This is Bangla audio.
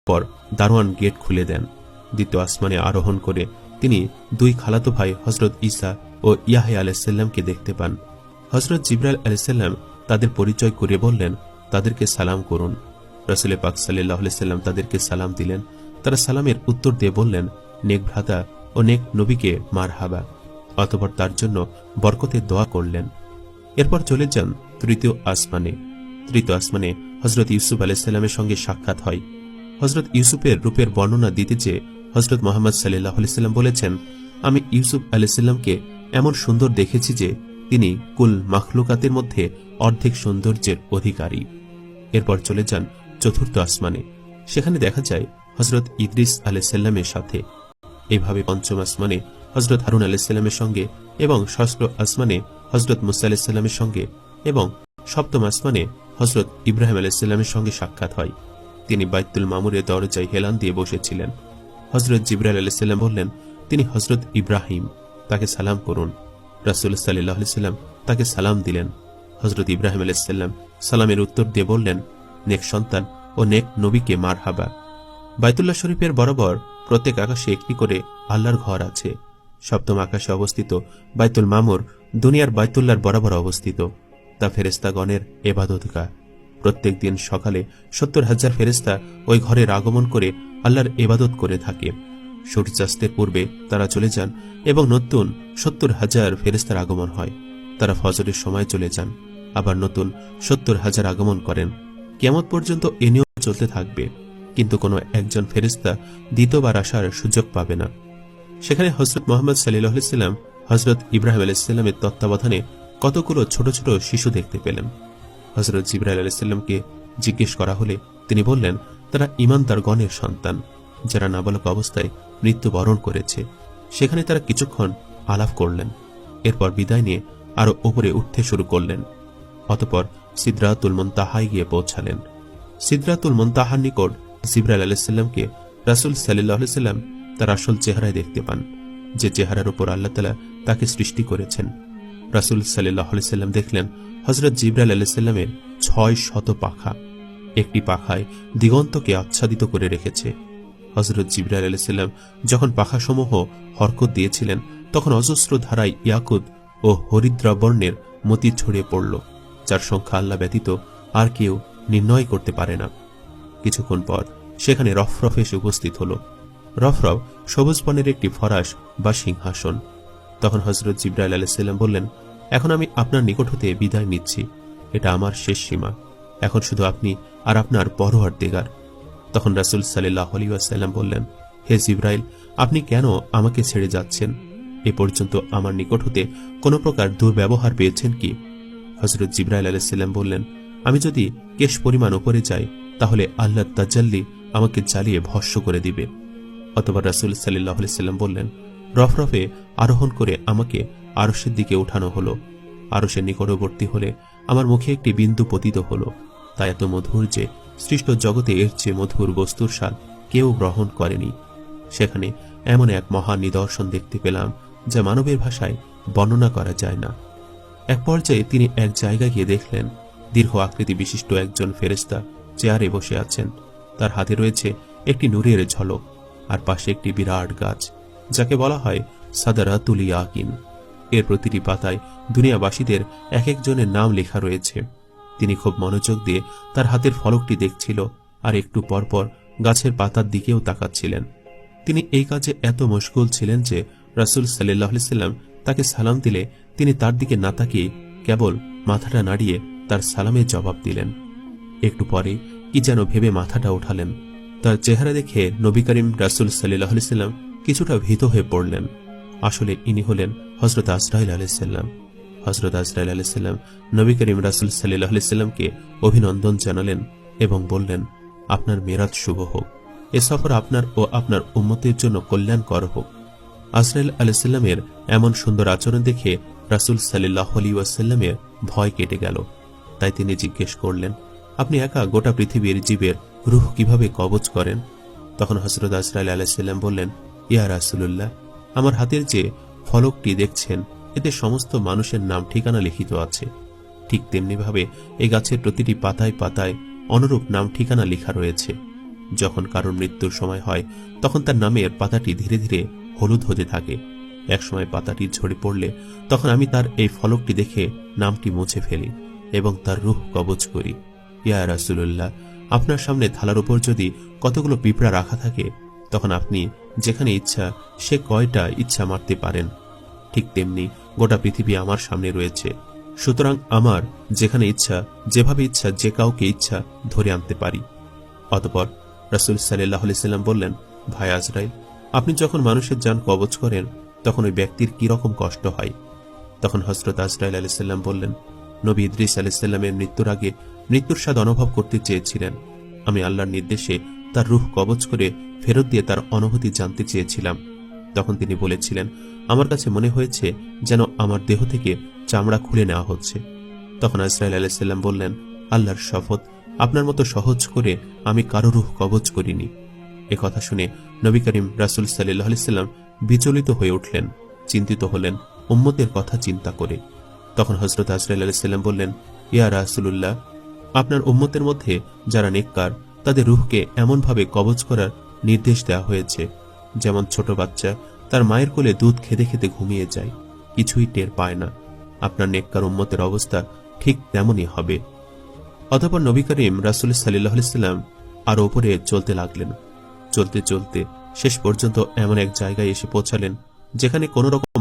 পর দারোয়ান গেট খুলে দেন। দ্বিতীয় আসমানে আরোহণ করে তিনি দুই খালাতো ভাই হজরত ঈসা ও ইয়াহয়া আলাইহিসসালামকে দেখতে পান। হজরত জিবরাইল আলাইহিসসালাম তাদের পরিচয় করে বললেন, তাদেরকে সালাম করুন। রাসূল পাক সাল্লাল্লাহু আলাইহি সাল্লাম তাদেরকে সালাম দিলেন। তারা সালামের উত্তর দিয়ে বললেন, নেক ভ্রাতা ও নেক নবীকে মারহাবা। অতঃপর তার জন্য বরকতের দোয়া করলেন। এরপর চলে যান তৃতীয় আসমানে। তৃতীয় আসমানে হজরত ইউসুফ আলাইহিসসালামের সঙ্গে সাক্ষাৎ হয়। হজরত ইউসুফের রূপের বর্ণনা দিতে চেয়ে হজরত মুহাম্মদ সাল্লাল্লাহু আলাইহি সাল্লাম বলেছেন, আমি ইউসুফ আলাইহিসসালামকে এমন সুন্দর দেখেছি যে তিনি কুল মাখলুকাতের মধ্যে অর্ধেক সৌন্দর্যের অধিকারী। এরপর চলে যান চতুর্থ আসমানে। সেখানে দেখা যায় হজরত ইদ্রিস আলাইহিসসালামের সাথে। এইভাবে পঞ্চম আসমানে হজরত হারুন আলাইহিসসালামের সঙ্গে এবং ষষ্ঠ আসমানে হজরত মুসা আলাইহিসসালামের সঙ্গে এবং সপ্তম আসমানে হজরত ইব্রাহিম আলাইহিসসালামের সঙ্গে সাক্ষাৎ হয়। তিনি বাইতুল মামুরের দরজায় হেলান দিয়ে বসেছিলেন। হজরত জিবরাইল আলাইহিসসালাম বললেন, তিনি হজরত ইব্রাহিম, তাকে সালাম করুন। রাসূল সাল্লাল্লাহু আলাইহি সাল্লাম তাকে সালাম দিলেন। হজরত ইব্রাহিম আলাইহিসসালাম সালামের উত্তর দিয়ে বললেন, নেক সন্তান ও নেক নবীকে মারহাবা। বাইতুল্লাহ শরীফের বরাবর প্রত্যেক আকাশে একটি করে আল্লাহর ঘর আছে। সপ্তম আকাশে অবস্থিত বাইতুল মামুর দুনিয়ার বাইতুল্লাহর বরাবর অবস্থিত। তা ফেরেশতাগণের ইবাদতগাহ। প্রত্যেক দিন সকালে ৭০,০০০ ফেরেশতা ওই ঘরের আগমন করে আল্লাহর ইবাদত করে থাকে। সূর্যাস্তের পূর্বে তারা চলে যান এবং নতুন ৭০,০০০ ফেরেশতার আগমন হয়। তারা ফজরের সময় চলে যান, আবার নতুন ৭০,০০০ আগমন করেন। কিয়ামত পর্যন্ত এ নিয়ম চলতে থাকবে, কিন্তু কোনো একজন ফেরেশতা দ্বিতীয়বার আসার সুযোগ পাবে না। সেখানে হযরত মুহাম্মদ সাল্লাল্লাহু আলাইহি সাল্লাম হযরত ইব্রাহিম আলাইহিস সালামের তত্ত্বাবধানে কতগুলো ছোট ছোট শিশু দেখতে পেলেন। হযরত জিবরাইল আলাইহিস সালামকে জিজ্ঞেস করা হলে তিনি বললেন, তারা ঈমানদার গণের সন্তান, যারা নাবালক অবস্থায় মৃত্যুবরণ করেছে। সেখানে তারা কিছুক্ষণ আলাপ করলেন। এরপর বিদায় নিয়ে আরো উপরে উঠতে শুরু করলেন। অতঃপর সিদরাতুল মুনতাহায় গিয়ে পৌঁছালেন। সিদরাতুল মুনতাহার নিকট জিবরাইল আলাইহিস সালামকে রাসূল সাল্লাল্লাহু আলাইহি সাল্লাম তার আসল চেহারায় দেখতে পান, যে চেহারার উপর আল্লাহ তাআলা তাকে সৃষ্টি করেছেন। রাসূল সাল্লাল্লাহু আলাইহি সাল্লাম দেখলেন হযরত জিবরাইল আলাইহিস সালামের ৬০০ পাখা, একটি পাখায় দিগন্তকে আচ্ছাদিত করে রেখেছে। হযরত জিবরাইল আলাইহিস সালাম যখন পাখাসমূহ হরকত দিয়েছিলেন, তখন অজস্র ধারায় ইয়াকুত ও হরিদ্রা বর্ণের মতি ছড়িয়ে পড়ল, যার সংখ্যা আল্লাহ ব্যতীত আর কেউ নির্ণয় করতে পারে না। কিছুক্ষণ পর সেখানে রফরফ এসে উপস্থিত হল। রফরফ সবুজ বর্ণের একটি ফরাশ বা সিংহাসন। তখন হযরত জিবরাইল আলাইহিস সালাম বললেন, এখন আমি আপনার নিকট হতে বিদায় নিচ্ছি। এটা আমার শেষ সীমা। এখন শুধু আপনি আর আপনার পরওয়ারদিগার। তখন রাসূল সাল্লাল্লাহু আলাইহি ওয়াসাল্লাম বললেন, হে জিবরাইল, আপনি কেন আমাকে ছেড়ে যাচ্ছেন? এ পর্যন্ত আমার নিকট হতে কোনো প্রকার দুর্ব্যবহার পেয়েছেন কি? হযরত জিবরাইল আলাইহিস সালাম বললেন, আমি যদি কেশ পরিমাণ উপরে যাই, তাহলে আল্লাহর তাজাল্লি আমাকে জ্বালিয়ে ভস্ম করে দিবে। অতঃপর রাসূল সাল্লাল্লাহু আলাইহি সাল্লাম বললেন, রফরফে আরোহণ করে আমাকে আরশের দিকে উঠানো হলো। আরশের নিকটবর্তী হলে আমার মুখে একটি বিন্দু পতিত হলো। তা এত মধুর যে সৃষ্ট জগতে এর চেয়ে মধুর বস্তুর স্বাদ কেউ গ্রহণ করেনি। সেখানে এমন এক মহা নিদর্শন দেখতে পেলাম, যা মানবের ভাষায় বর্ণনা করা যায় না। এক পর্যায়ে তিনি এক জায়গায় গিয়ে দেখলেন, দীর্ঘ আকৃতি বিশিষ্ট একজন ফেরেশতা চেয়ারে বসে আছেন। তার হাতে রয়েছে একটি নূরের ঝলক, আর পাশে একটি বিরাট গাছ, যাকে বলা হয় সাদারাতুল ইয়াকিন। এর প্রতিটি পাতায় দুনিয়াবাসীদের এক একজনের নাম লেখা রয়েছে। তিনি খুব মনোযোগ দিয়ে তার হাতের ফলকটি দেখছিল, আর একটু পরপর গাছের পাতার দিকেও তাকাচ্ছিলেন। তিনি এই কাজে এত মশগুল ছিলেন যে রাসূল সাল্লাল্লাহু আলাইহি সাল্লাম তাকে সালাম দিলে তিনি তার দিকে না তাকিয়ে কেবল মাথাটা নাড়িয়ে তার সালামের জবাব দিলেন। একটু পরে কি যেন ভেবে মাথাটা উঠালেন। তার চেহারা দেখে নবী করিম রাসূল সাল্লাল্লাহু আলাইহি সাল্লাম কিছুটা ভীত হয়ে পড়লেন। আসলে ইনি হলেন হযরত আজরাইল আলাইহিস সালাম। হযরত আজরাইল আলাইহিস সালাম নবী করিম রাসূল সাল্লাল্লাহু আলাইহি সাল্লামকে অভিনন্দন জানালেন এবং বললেন, আপনার মেরাজ শুভ হোক। এ সফর আপনার ও আপনার উম্মতের জন্য কল্যাণকর হোক। আজরাইল আলাইহিস সালামের এমন সুন্দর আচরণ দেখে রাসূল সাল্লাল্লাহু আলাইহি ওয়াসাল্লামের ভয় কেটে গেল। তাই তিনি জিজ্ঞেস করলেন, আপনি একা গোটা পৃথিবীর জীবের রূহ কিভাবে কবজ করেন? তখন হযরত আজরাইল আলাইহিস সালাম বললেন, ইয়া রাসূলুল্লাহ, আমার হাতের যে ফলকটি দেখছেন, এতে সমস্ত মানুষের নাম ঠিকানা লিখিত আছে। ঠিক তেমনিভাবে এই গাছের প্রতিটি পাতায় পাতায় অনুরূপ নাম ঠিকানা লেখা রয়েছে। যখন কারোর মৃত্যুর সময় হয় তখন তার নামের পাতাটি ধীরে ধীরে হলুদ হতে থাকে। একসময় পাতাটি ঝরে পড়লে তখন আমি তার এই ফলকটি দেখে নামটি মুছে ফেলি এবং তার রূহ কবজ করি। ইয়া রাসূলুল্লাহ, আপনার সামনে থালার উপর যদি কতগুলো পিঁপড়া রাখা থাকে তখন আপনি যেখানে ইচ্ছা সে কয়টা ইচ্ছা মারতে পারেন। ঠিক তেমনি গোটা পৃথিবী আমার সামনে রয়েছে, সুতরাং আমার যেখানে ইচ্ছা যেভাবে ইচ্ছা যে কাউকে ইচ্ছা ধরে আনতে পারি। অতঃপর রাসূল সাল্লাল্লাহু আলাইহি সাল্লাম বললেন, ভাই আজরাইল, আপনি যখন মানুষের জান কবজ করেন তখন ওই ব্যক্তির কি রকম কষ্ট হয়? তখন হযরত আজরাইল আলাইহিস সালাম বললেন, নবী ইদ্রিস আলাইহিস সালামের মৃত্যুর আগে মৃত্যুর স্বাদ অনুভব করতে চেয়েছিলেন। আমি আল্লাহর নির্দেশে তার রূহ কবজ করে ফেরত দিয়ে তার অনুভূতি জানতে চেয়েছিলাম। তখন তিনি বলেছিলেন, আমার কাছে মনে হয়েছে যেন আমার দেহ থেকে চামড়া খুলে নেওয়া হচ্ছে। তখন আজরাইল আলাইহিস সালাম বললেন, আল্লাহর শপথ, আপনার মতো সহজ করে আমি কারো রূহ কবজ করিনি। এ কথা শুনে নবী করিম রাসূল সাল্লাল্লাহু আলাইহি সাল্লাম বিচলিত হয়ে উঠলেন, চিন্তিত হলেন উম্মতের কথা চিন্তা করে। তখন হযরত আজরাইল আলাইহিস সালাম বললেন, ইয়া রাসূলুল্লাহ, আপনার উম্মতের মধ্যে যারা নেককার তাদের রূহকে এমনভাবে কবজ করার নির্দেশ দেওয়া হয়েছে যেমন ছোট বাচ্চা তার মায়ের কোলে দুধ খেতে খেতে ঘুমিয়ে যায়, কিছুই টের পায় না। আপনার নেককার উম্মতের অবস্থা ঠিক তেমনই হবে। অতঃপর নবী করিম রাসূল সাল্লাল্লাহু আলাইহি সাল্লাম আরো উপরে চলতে লাগলেন। চলতে চলতে শেষ পর্যন্ত এমন এক জায়গায় এসে পৌঁছালেন যেখানে কোনো রকম